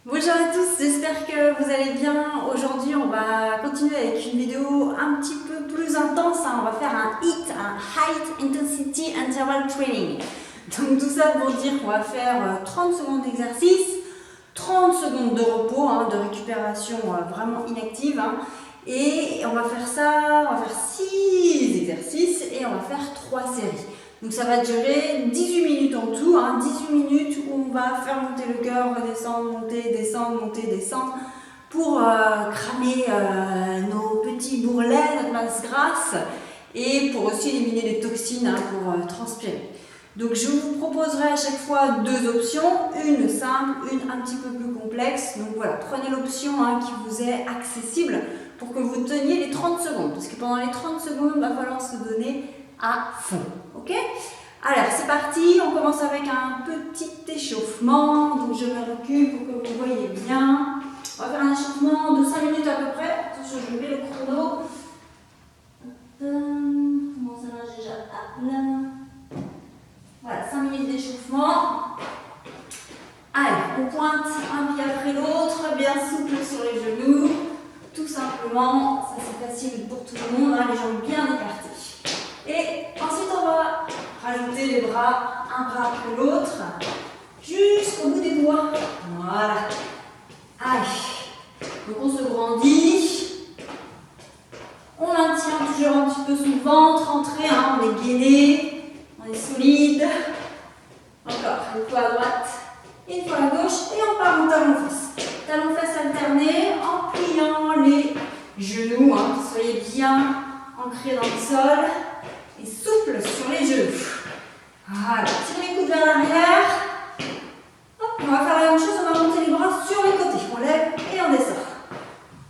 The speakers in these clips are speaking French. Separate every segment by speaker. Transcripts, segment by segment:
Speaker 1: Bonjour à tous, j'espère que vous allez bien. Aujourd'hui, on va continuer avec une vidéo un petit peu plus intense. On va faire un HIIT, un High Intensity Interval Training. Donc tout ça pour dire qu'on va faire 30 secondes d'exercice, 30 secondes de repos, de récupération vraiment inactive. Et on va faire ça, on va faire 6 exercices et on va faire 3 séries. Donc ça va durer 18 minutes en tout, 18 minutes où on va faire monter le cœur, redescendre, monter, descendre, monter, descendre, pour cramer nos petits bourrelets, notre masse grasse, et pour aussi éliminer les toxines pour transpirer. Donc je vous proposerai à chaque fois 2 options, une simple, une un petit peu plus complexe. Donc voilà, prenez l'option qui vous est accessible pour que vous teniez les 30 secondes, parce que pendant les 30 secondes, il va falloir se donner à fond. Ok? Alors c'est parti, on commence avec un petit échauffement. Donc je me recule pour que vous voyez bien. On va faire un échauffement de 5 minutes à peu près. Attention, je mets le chrono. Comment ça marche déjà? Là. Voilà, 5 minutes d'échauffement. Allez, on pointe un pied après l'autre, bien souple sur les genoux. Tout simplement, ça c'est facile pour tout le monde, les jambes bien écartées. Et ensuite on va rajouter les bras, un bras après l'autre, jusqu'au bout des doigts. Voilà. Allez. Donc on se grandit. On maintient toujours un petit peu sous le ventre, entrée, on est gainé, on est solide. Encore, une fois à droite, une fois à gauche, et on part en talon-fesse. Talon-fesse alterné en pliant les genoux, que soyez bien ancrés dans le sol et souple sur les genoux. Voilà, tirez les coudes vers l'arrière. On va faire la même chose, on va monter les bras sur les côtés. On lève et on descend.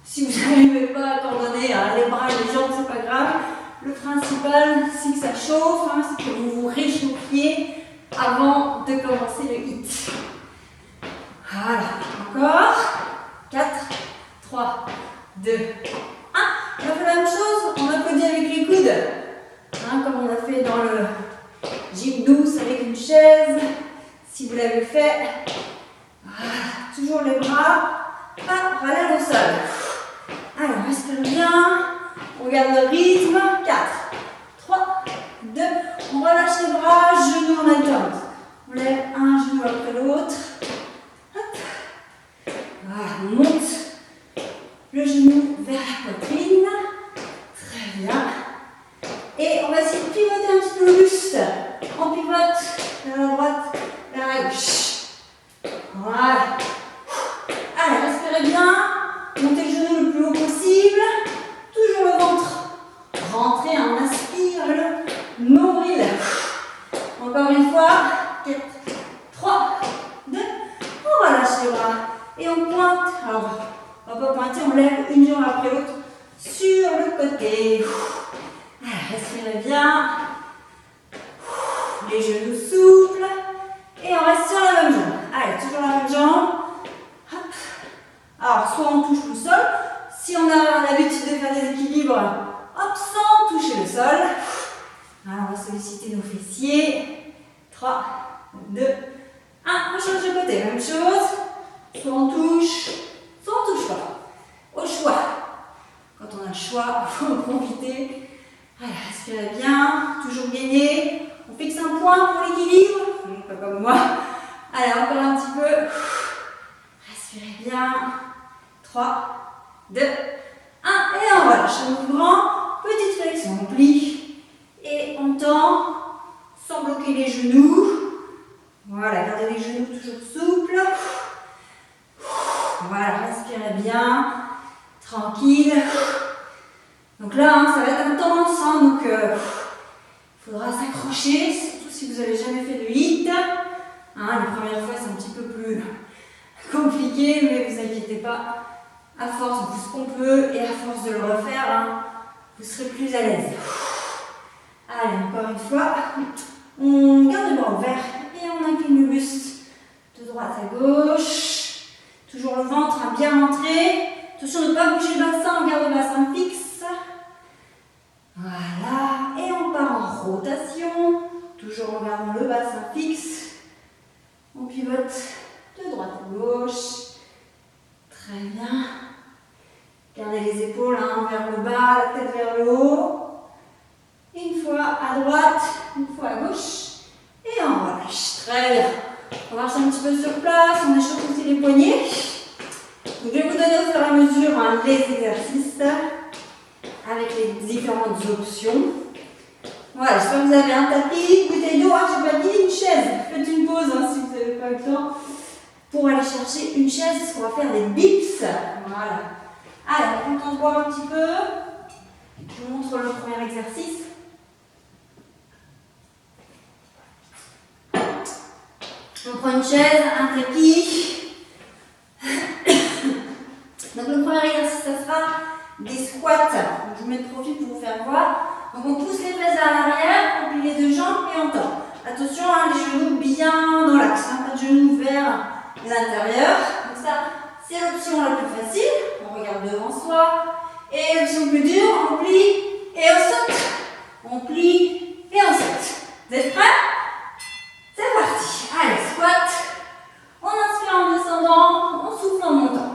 Speaker 1: Si vous n'arrivez pas à coordonner les bras et les jambes, c'est pas grave. Le principal, c'est que ça chauffe, c'est que vous vous réchauffiez avant de commencer le HIIT. Voilà, encore. 4, 3, 2, 1. On va faire la même chose, on applaudit avec les coudes. Comme on a fait dans le gym douce avec une chaise. Si vous l'avez fait, voilà, toujours les bras parallèles au sol. Allez, on respire bien. On garde le rythme. 4, 3, 2. On relâche les bras, genoux en alternance. On lève un genou après l'autre. Voilà, on monte le genou vers la poitrine. Très bien. Et on va essayer de pivoter un petit peu le buste. On pivote vers la droite, vers la gauche. Voilà. Allez, respirez bien. Montez le genou le plus haut possible. Toujours le ventre. Rentrez, on aspire le nombril. Encore une fois. 4, 3, 2. On relâche les bras. Et on pointe. Alors, on ne va pas pointer, on lève une jambe après l'autre sur le côté. Respirez bien. Les genoux souples. Et on reste sur la même jambe. Allez, toujours la même jambe. Hop. Alors, soit on touche le sol. Si on a l'habitude de faire des équilibres, hop, sans toucher le sol. Alors, on va solliciter nos fessiers. 3, 2, 1. On change de côté. Même chose. Soit on touche, soit on ne touche pas. Au choix. Quand on a le choix, il faut en profiter. Allez, respirez bien, toujours gainé. On fixe un point pour l'équilibre. Pas comme moi. Allez, encore un petit peu. Respirez bien. 3, 2, 1. Et on relâche. On grand. Petite flexion. On plie. Et on tend sans bloquer les genoux. Voilà, gardez les genoux toujours souples. Voilà, respirez bien. Tranquille. Donc là, ça va être intense, donc il faudra s'accrocher, surtout si vous n'avez jamais fait de HIIT. Les premières fois, c'est un petit peu plus compliqué, mais vous inquiétez pas. À force, on pousse ce qu'on peut et à force de le refaire, vous serez plus à l'aise. Allez, encore une fois, on garde le bras ouvert et on incline le buste de droite à gauche. Toujours le ventre bien rentré. Attention de ne pas bouger le bassin, on garde le bassin fixe. Voilà, et on part en rotation, toujours en gardant le bassin fixe. On pivote de droite à gauche. la tête vers le haut. Une fois à droite, une fois à gauche. Et on relâche. Très bien. On marche un petit peu sur place, on échauffe aussi les poignets. Donc, je vais vous donner au fur et à mesure les exercices avec les différentes options. Voilà, j'espère que vous avez un tapis, une bouteille d'eau, j'ai pas dit une chaise. Faites une pause si vous n'avez pas le temps pour aller chercher une chaise parce qu'on va faire des dips. Voilà. Alors, quand on se boit un petit peu, je vous montre le premier exercice. On prend une chaise, un tapis. Donc le premier exercice, ça sera des squats. Donc, je vous mets de profil pour vous faire voir. Donc on pousse les fesses vers l'arrière, on plie les deux jambes et on tend. Attention, les genoux bien dans l'axe, pas de genoux vers l'intérieur. Donc ça, c'est l'option la plus facile. On regarde devant soi. Et l'option plus dure, on plie et on saute. On plie et on saute. Vous êtes prêts? C'est parti. Allez, squat. On inspire en descendant, on souffle en montant.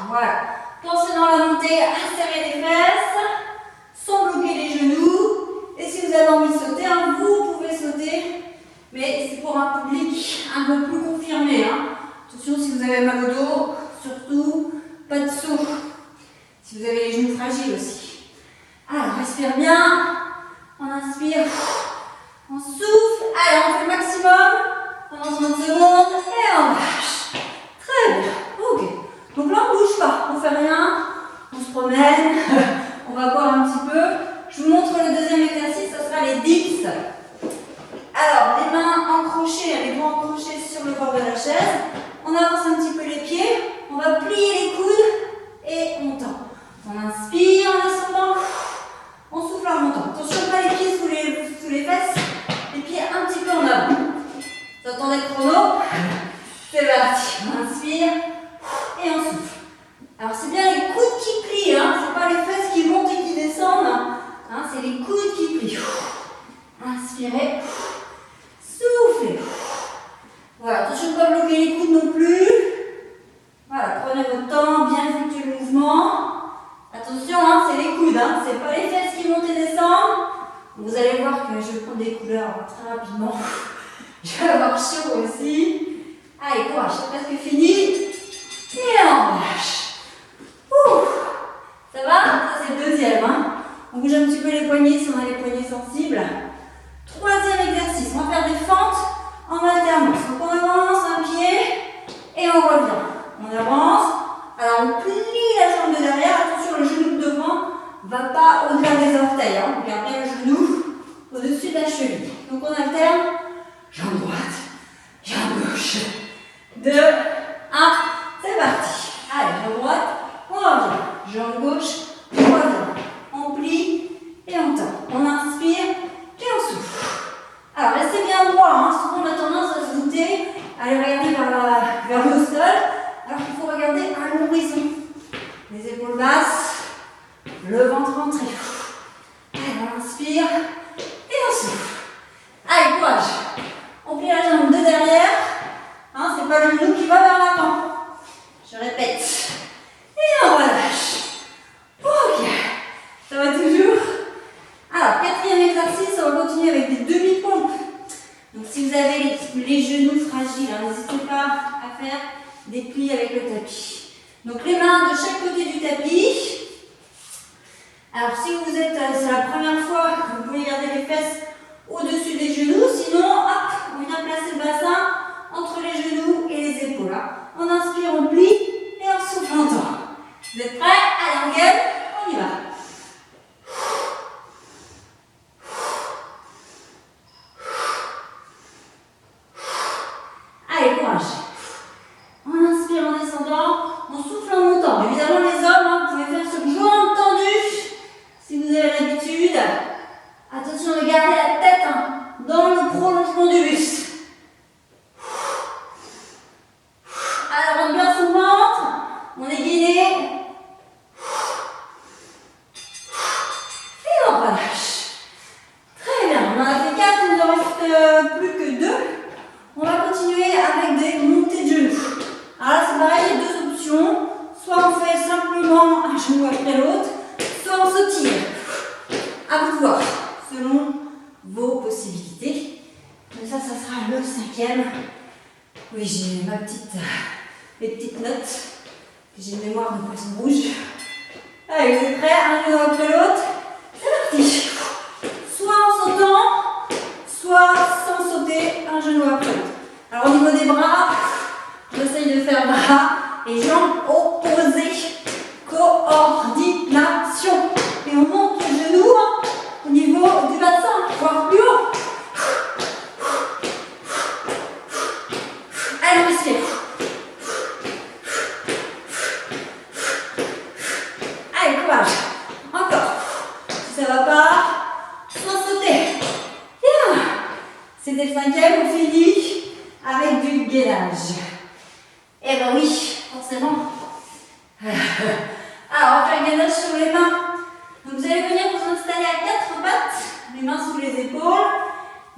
Speaker 1: Voilà. Pensez dans la montée à serrer les fesses, sans bloquer les genoux. Et si vous avez envie de sauter, vous pouvez sauter. Mais c'est pour un public un peu plus confirmé. Attention, si vous avez mal au dos, surtout, pas de saut. Si vous avez les genoux fragiles aussi. Alors, respire bien. On inspire. On souffle. Allez, on fait le maximum. Pendant 30 secondes. Et on lâche. Très bien. Ok. Donc là, on ne bouge pas. On ne fait rien. On se promène. On va voir un petit peu. Je vous montre le deuxième exercice. Ce sera les dips. Alors, les mains encrochées, les doigts encrochés sur le bord de la chaise. On avance un petit peu les pieds. On va plier les coudes. Et on tend. On inspire en descendant. On souffle en montant. Attention, pas les pieds sous les fesses. Les pieds un petit peu en avant. Vous entendez le chrono? C'est parti. On inspire et on souffle. Alors c'est bien les coudes qui plient, c'est pas les fesses qui montent et qui descendent. C'est les coudes qui plient. Inspirez. Soufflez. Voilà, attention de ne pas bloquer les coudes non plus. Voilà, prenez votre temps, bien effectuer le mouvement. Attention, c'est les coudes, c'est pas les fesses qui montent et descendent. Vous allez voir que je vais prendre des couleurs très rapidement. Je vais avoir chaud aussi. Allez, courage, c'est presque fini. Et on lâche. Ça va? Ça c'est le deuxième. On bouge un petit peu les poignets si on a les poignets sensibles. Troisième exercice, on va faire des fentes en alternance. Donc on avance un pied et on revient. On avance. Alors on plie la jambe de derrière. Attention, le genou de devant ne va pas au-delà des orteils. On garde bien le genou au-dessus de la cheville. Donc on alterne. Jambe droite, jambe gauche. 2, 1, c'est parti. Allez, jambe droite, on revient. Jambe gauche, on revient. On plie et on tend. On inspire et on souffle. Alors restez bien droit. Souvent on a tendance à se douter, à aller regarder vers le sol, alors qu'il faut regarder à l'horizon. Les épaules basses, le ventre rentré. Allez, on inspire et on souffle. Allez, courage. On plie la jambe de derrière. C'est pas le genou qui va vers l'avant. Je répète. Et on relâche. Ok. Ça va toujours? Alors, quatrième exercice, on va continuer avec des demi-pompes. Donc, si vous avez les genoux fragiles, n'hésitez pas à faire des plis avec le tapis. Donc, les mains de chaque côté du tapis. Alors, si vous êtes, c'est la première fois, vous pouvez garder les fesses au-dessus des genoux. Sinon, hop, on vient placer le bassin entre les genoux et les épaules. On inspire, on plie et on souffle en temps. Vous êtes prêts? Allez, on gagne, on y va. Allez, courage. On inspire en descendant, on souffle en montant. Évidemment, les hommes, vous pouvez faire ce jambes tendues si vous avez l'habitude. Attention de garder la tête dans le prolongement du buste. les petites notes. J'ai une mémoire de poisson rouge. Allez, vous êtes prêts? Un genou après l'autre. C'est parti. Soit en sautant, soit sans sauter, un genou après l'autre. Alors au niveau des bras, j'essaye de faire bras et jambes opposées. Coordination. Et on monte le genou au niveau du bassin, voire plus haut. Allez, on respire. Allez, courage. Encore. Si ça ne va pas, sans sauter. Bien. C'était le 5e, on finit avec du gainage. Eh ben oui, forcément. Alors, on va faire un gainage sur les mains. Donc, vous allez venir vous installer à 4 pattes, les mains sous les épaules,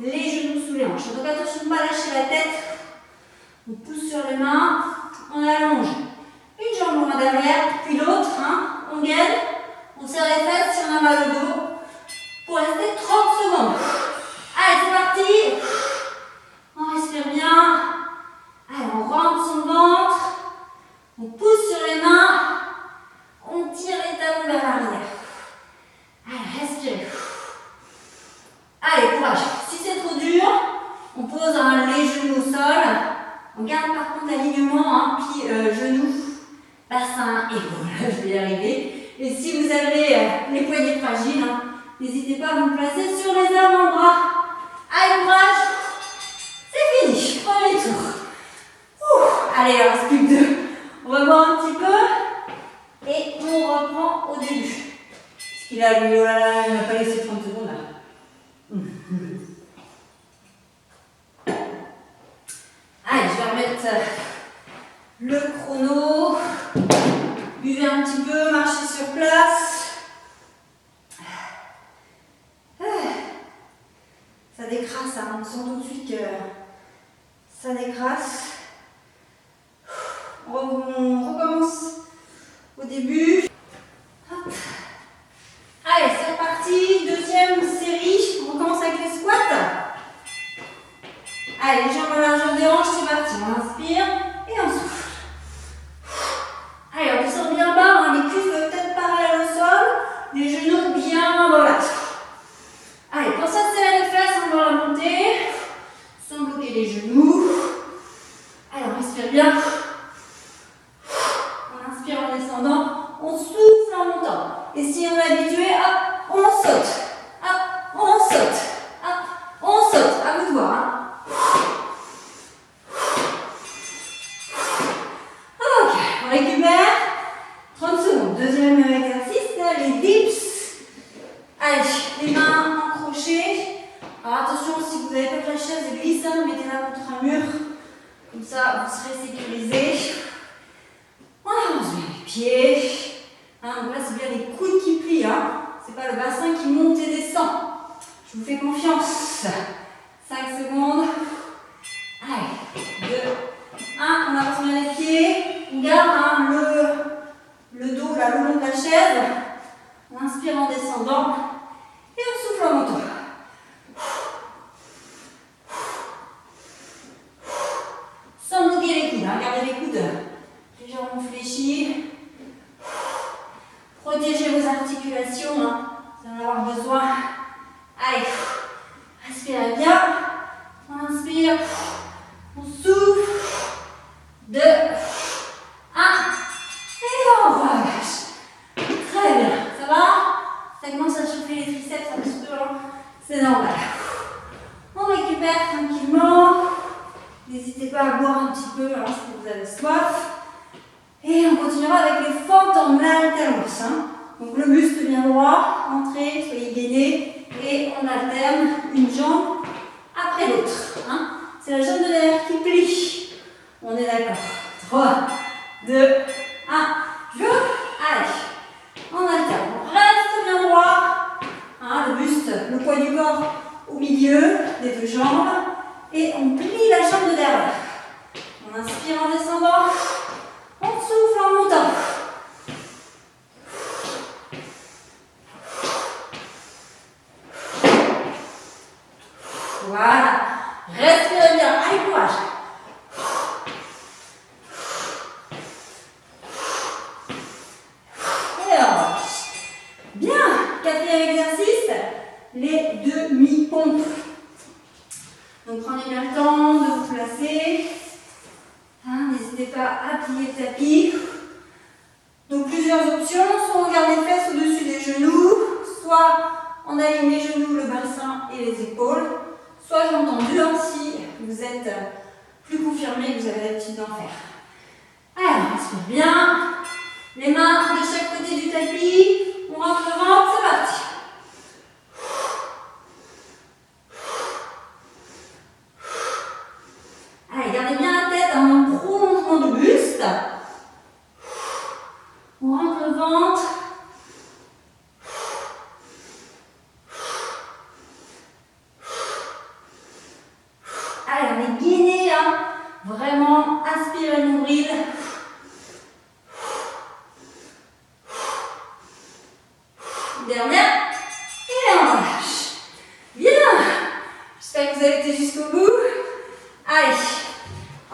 Speaker 1: les genoux sous les hanches. Donc, attention de ne pas lâcher la tête. On pousse sur les mains, on allonge une jambe loin derrière, puis l'autre, on gaine, on serre les fesses si on a mal au dos, pour rester 30 secondes. Allez, c'est parti. On respire bien. Allez, on rentre son ventre, on pousse sur les mains, on tire les talons vers l'arrière. Allez, respirez. Allez, courage. Si c'est trop dur, on pose les genoux au sol. On garde par contre l'alignement, puis genoux, bassin, épaules. Je vais y arriver. Et si vous avez les poignets fragiles, n'hésitez pas à vous placer sur les avant-bras. Allez, courage. C'est fini. Premier tour. Allez, il en reste plus que 2. On va voir un petit peu. Et on reprend au début. Parce qu'il a lui, oh là là, il n'a pas laissé 30 secondes là. Allez, je vais remettre le chrono. Buvez un petit peu, marchez sur place. Ça décrasse, on sent tout de suite que ça décrasse. On recommence au début. Hop. Allez, c'est reparti. Deuxième série. On recommence avec les squats. Allez, les jambes à la largeur des hanches, c'est parti. On inspire et on souffle. Allez, on descend bien bas. Les cuisses doivent être parallèles au sol. Les genoux bien dans l'axe. Allez, pensez à serrer les fesses dans la montée. Sans bloquer les genoux. Allez, on respire bien. On inspire en descendant. On souffle en montant. Et si on est habitué, hop, on saute. Hop, on saute. Hop, on saute. À vous de voir. Ok, on récupère. 30 secondes. Deuxième exercice, les dips. Allez, les mains en crochet. Alors attention, si vous n'avez pas que la chaise glisse, mettez-la contre un mur. Comme ça, vous serez sécurisé. On avance bien les pieds. Donc là, c'est bien les coudes qui plient. C'est pas le bassin qui monte et descend. Je vous fais confiance. 5 secondes. Allez, 2, 1. On avance bien les pieds. On garde le dos là, le long de la chaise. On inspire en descendant. Et on souffle en montant. Sans bloquer les coudes. Gardez les coudes légèrement fléchis. Protégez vos articulations. Vous allez en avoir besoin. Allez, respirez bien. On inspire. On souffle. 2, 1. Et on relâche. Très bien. Ça va? Ça commence à chauffer les triceps un petit peu. C'est normal. On récupère tranquillement. N'hésitez pas à boire un petit peu si vous avez soif. Et on continuera avec les fentes en alternance. Donc le buste bien droit, entrez, soyez gainés. Et on alterne une jambe après l'autre. C'est la jambe de derrière qui plie. On est d'accord. 3, 2, 1. Je. Allez. On alterne. On reste bien droit. Le buste, le poids du corps au milieu des deux jambes. Et on plie la jambe de derrière. On inspire en descendant. On souffle en montant. Voilà. Respirez bien. Allez, courage. les demi-pompes. Donc prenez bien le temps de vous placer. N'hésitez pas à plier le tapis. Donc plusieurs options, soit on garde les fesses au-dessus des genoux, soit on aligne les genoux, le bassin et les épaules, soit j'ai entendu si vous êtes plus confirmé, que vous avez l'habitude d'en faire. Alors, respire bien. Les mains de chaque côté du tapis, on rentre le ventre, c'est parti. Allez, gardez bien la tête en un prolongement de buste. On rentre le ventre. Allez, on est gainé, vraiment aspirez le nombril. Dernière. Et on relâche. Bien. J'espère que vous avez été jusqu'au bout. Allez,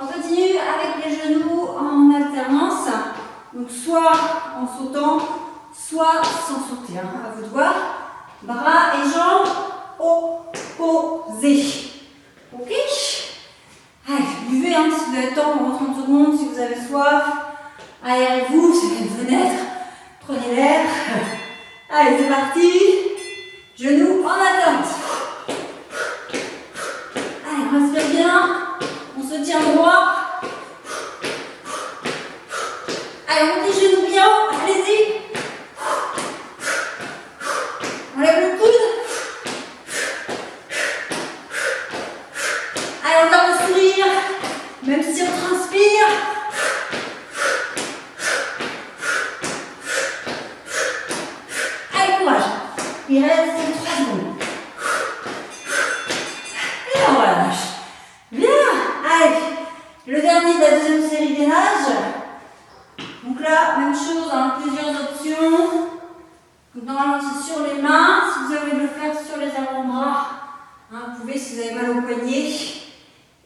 Speaker 1: on continue avec les genoux en alternance. Donc soit en sautant, soit sans sauter. À vous de voir. Bras et jambes opposés. Ok? Allez, buvez si vous avez le temps, pendant 30 secondes, si vous avez soif. Aérez-vous, si vous avez une fenêtre. Prenez l'air. Allez, c'est parti. Genoux en alternance. Allez, on respire bien. On se tient droit. Allez, on monte les genoux bien haut. Allez-y. On lève le coude. Allez, on garde le sourire. Même si on transpire. Allez, courage. Il reste 3 secondes. Et on relâche. Bien. Allez, le dernier de la deuxième série gainage. Donc là, même chose, plusieurs options. Donc normalement, c'est sur les mains. Si vous avez envie de le faire sur les avant-bras, vous pouvez si vous avez mal au poignet.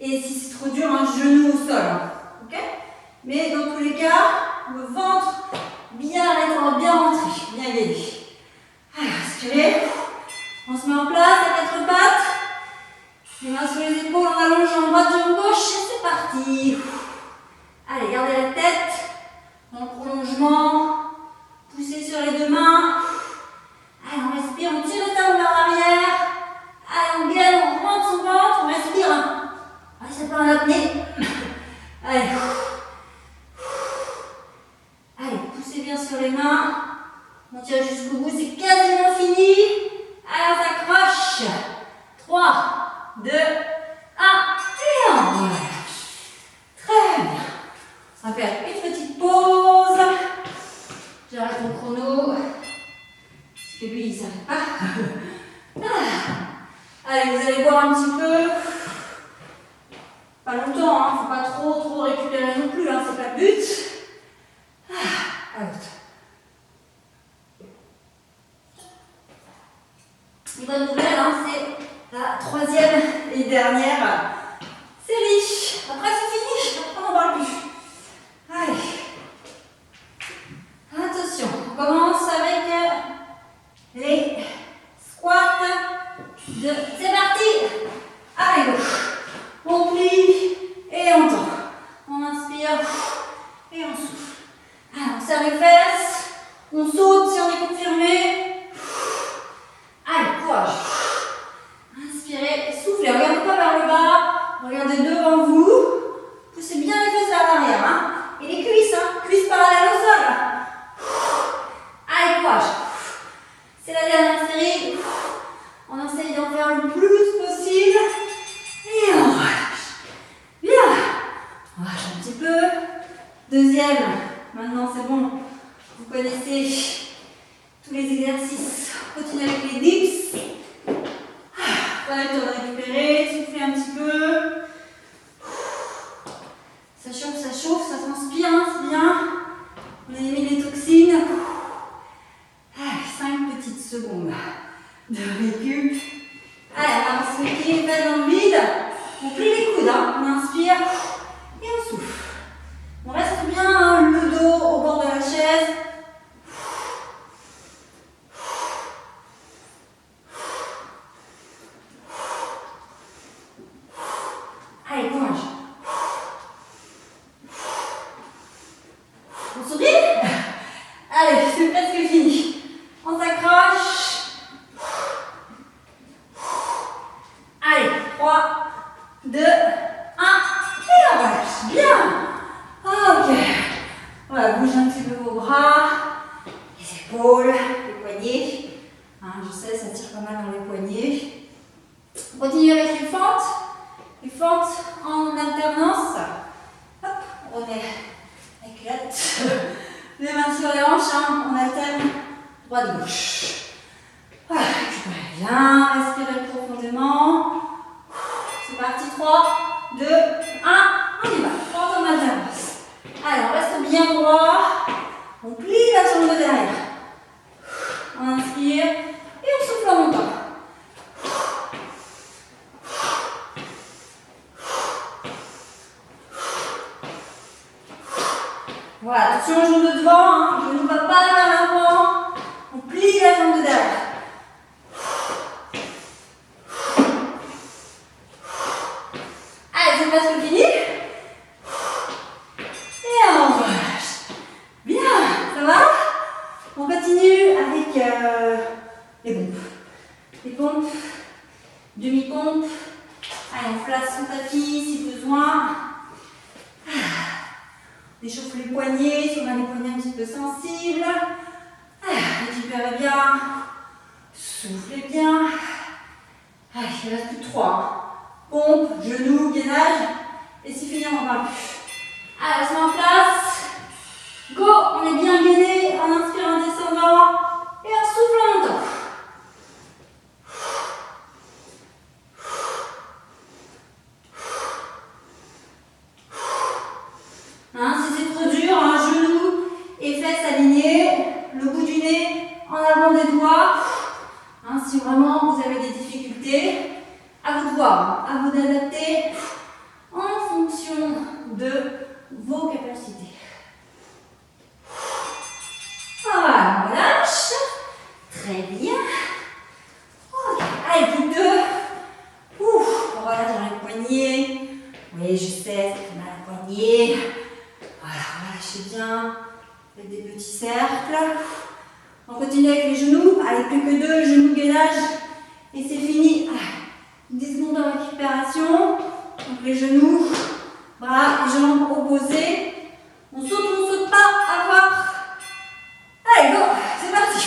Speaker 1: Et si c'est trop dur, un genou au sol. Ok? Mais dans tous les cas, le ventre bien rentré, bien gainé. Allez, respirez. On se met en place à 4 pattes. Les mains sur les épaules, on allonge jambe droite, jambe gauche. Et c'est parti. Allez, gardez la tête dans le prolongement. Poussez sur les deux mains. Allez, on respire, on tire le talon vers l'arrière. Allez, on gaine, on rentre son ventre, on respire. Allez, c'est pas un apnée. Allez. Allez, poussez bien sur les mains. On tire jusqu'au bout, c'est quasiment fini. Allez, on s'accroche. 3, 2, 1. Et on relâche. Très bien. On va faire une petite pause. J'arrête mon chrono. Parce que lui, il ne s'arrête pas. Allez, vous allez boire un petit peu. Pas longtemps, il ne faut pas trop récupérer non plus, c'est pas le but. Out. Une bonne nouvelle, c'est la 3e et dernière série. Après, c'est fini. Après, on ne parle plus. Allez. Attention, on commence avec les squats. C'est parti. Allez, gauche. On plie et on tend. On inspire et on souffle. Alors, on serre les fesses. On saute si on est confirmé. Allez, courage. Inspirez, soufflez. Regardez pas vers le bas. Regardez devant vous. Poussez bien les fesses vers l'arrière. Et les cuisses, cuisses parallèles au sol. Allez, courage. C'est la dernière série. On essaye d'en faire le plus possible. Et on relâche. Bien. On relâche un petit peu. Deuxième. Maintenant, c'est bon. Vous connaissez tous les exercices. Continuez avec les dips. Prenez le temps de récupérer. Soufflez un petit peu. Ça chauffe, ça transpire, c'est bien. On élimine les toxines. Allez, 5 petites secondes de récup. Allez, on va se mettre les fesses dans le vide. On plie les coudes, on inspire et on souffle. On reste bien le dos au bord de la chaise. On sourit. Allez, c'est presque fini. On s'accroche. Allez, 3, 2, 1. Et on relâche. Bien. Ok. Voilà, bougez un petit peu vos bras, les épaules, les poignets. Hein, je sais, ça tire pas mal dans les poignets. On continue avec les fentes. Les fentes en alternance. Hop, on remet la culotte. Les mains sur les hanches, hein, on alterne droite-gauche. Voilà, récupérez bien, respirez profondément. C'est parti, 3, 2, 1, on y va. Fente en alternance. Allez, on reste bien droit. On plie la jambe de derrière. On inspire et on souffle en montant. Voilà, attention, genou de devant, hein. Je ne va pas vers l'avant. On plie la jambe de derrière. Allez, c'est presque fini. Et on relâche. Bien, ça va? On continue avec les pompes. Les pompes, demi-pompes. Allez, on place son tapis si besoin. On échauffe les poignets, si on a les poignets un petit peu sensibles. Récupérez bien. Soufflez bien. Allez, il ne reste plus que 3. Pompe, genoux, gainage. Et si fini, on n'en parle plus. Allez, on se met en place. Go, on est bien gainé. On inspire en descendant. Et on souffle en montant. Hein, si c'est trop dur, hein, genoux et fesses alignés, le bout du nez en avant des doigts. Hein, si vraiment vous avez des difficultés, à vous de voir, à vous d'adapter en fonction de vos capacités. Voilà, on relâche. Très bien. Okay. Allez, plus que 2. Ouf, on relâche dans les poignets. Oui, je sais, ça fait mal à la poignée. Voilà, relâchez bien. Faites des petits cercles. On continue avec les genoux. Allez, plus que 2, genoux gainage. Et c'est fini. 10 secondes de récupération. Donc les genoux, bras et jambes opposés. On saute pas, à voir. Allez, go, c'est parti.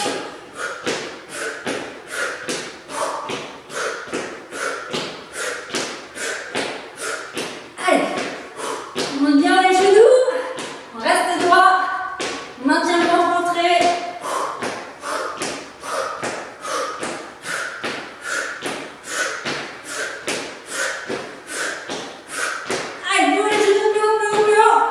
Speaker 1: Allez, on monte bien les genoux. On reste droit. On maintient le ventre rentré. Allez, plus les genoux, plus haut, plus haut, plus haut.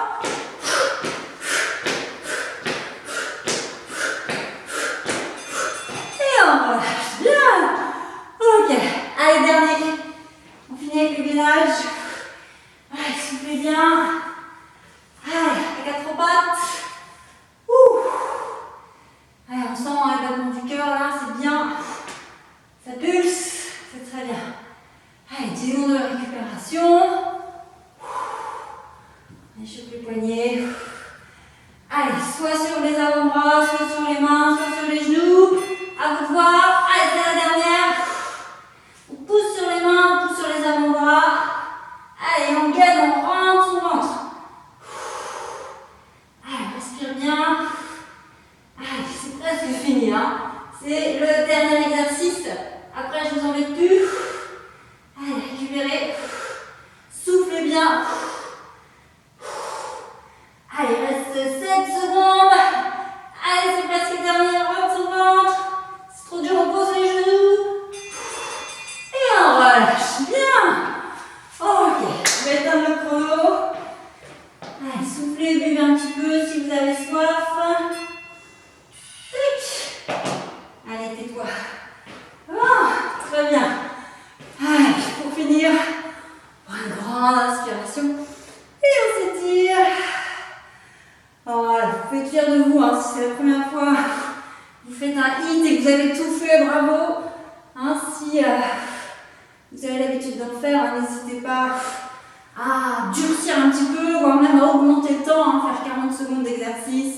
Speaker 1: Et on relâche bien. Ok, allez, dernier. On finit avec le gainage. Allez, soufflez bien. Allez, les 4 pattes. Ouh. Allez, on sent le battement du cœur là, c'est bien. Ça pulse, c'est très bien. Allez, 10 secondes de récupération. On échauffe les poignets. Allez, soit sur les avant-bras, soit sur les mains, soit sur les genoux. À vous de voir. Allez, c'est la dernière. On pousse sur les mains, on pousse sur les avant-bras. Allez, on gaine, on rentre son ventre. Allez, respire bien. Allez, c'est presque fini, hein. C'est le dernier exercice. Après, je vous embête plus. Allez, récupérez. Soufflez bien. Allez, il reste 7 secondes. Allez, c'est presque terminé. Rentre son ventre. C'est trop dur, on pose les genoux. Et on relâche. Bien. Ok, je vais éteindre le chrono. Allez, soufflez, buvez un petit peu si vous avez soif. Allez, tais-toi. Oh, très bien. Allez, pour finir, une grande inspiration. Et on s'étire. Voilà, vous pouvez être fiers de vous. Hein, si c'est la première fois que vous faites un hit et que vous avez tout fait, bravo. Hein, si vous avez l'habitude d'en faire, hein, n'hésitez pas à durcir un petit peu, voire même à augmenter le temps, hein, faire 40 secondes d'exercice.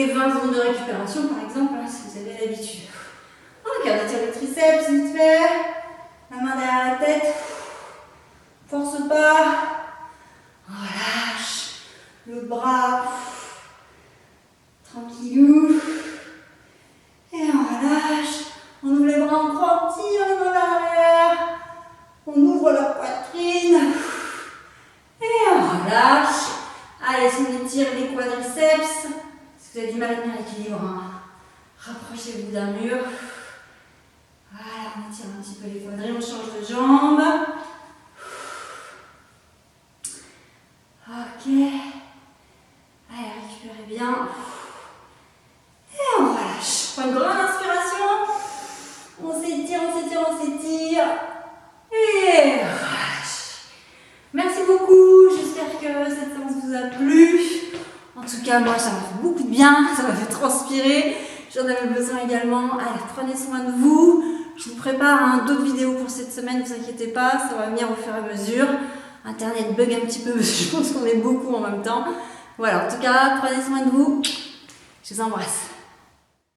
Speaker 1: Et 20 secondes de récupération, par exemple, hein, si vous avez l'habitude. Ok, on étire le triceps, vite fait. La main derrière la tête. Force pas. Relâche. L'autre bras. Tranquillou. Et on relâche. On ouvre les bras, on croit, on tire vers l'arrière. On ouvre la poitrine. Et on relâche. Allez, si on étire les quadriceps, si vous avez du mal à tenir l'équilibre, hein, rapprochez-vous d'un mur. Voilà, on étire un petit peu les quadris, on change de jambe. Ok. Allez, récupérez bien. Et on relâche. On prend une grande inspiration. On s'étire, on s'étire, on s'étire. Et on relâche. Merci beaucoup. J'espère que cette séance vous a plu. En tout cas, moi, ça m'a fait beaucoup de bien. Ça m'a fait transpirer. J'en avais besoin également. Allez, prenez soin de vous. Je vous prépare d'autres vidéos pour cette semaine, ne vous inquiétez pas, ça va venir au fur et à mesure. Internet bug un petit peu, je pense qu'on est beaucoup en même temps. Voilà, en tout cas, prenez soin de vous. Je vous embrasse.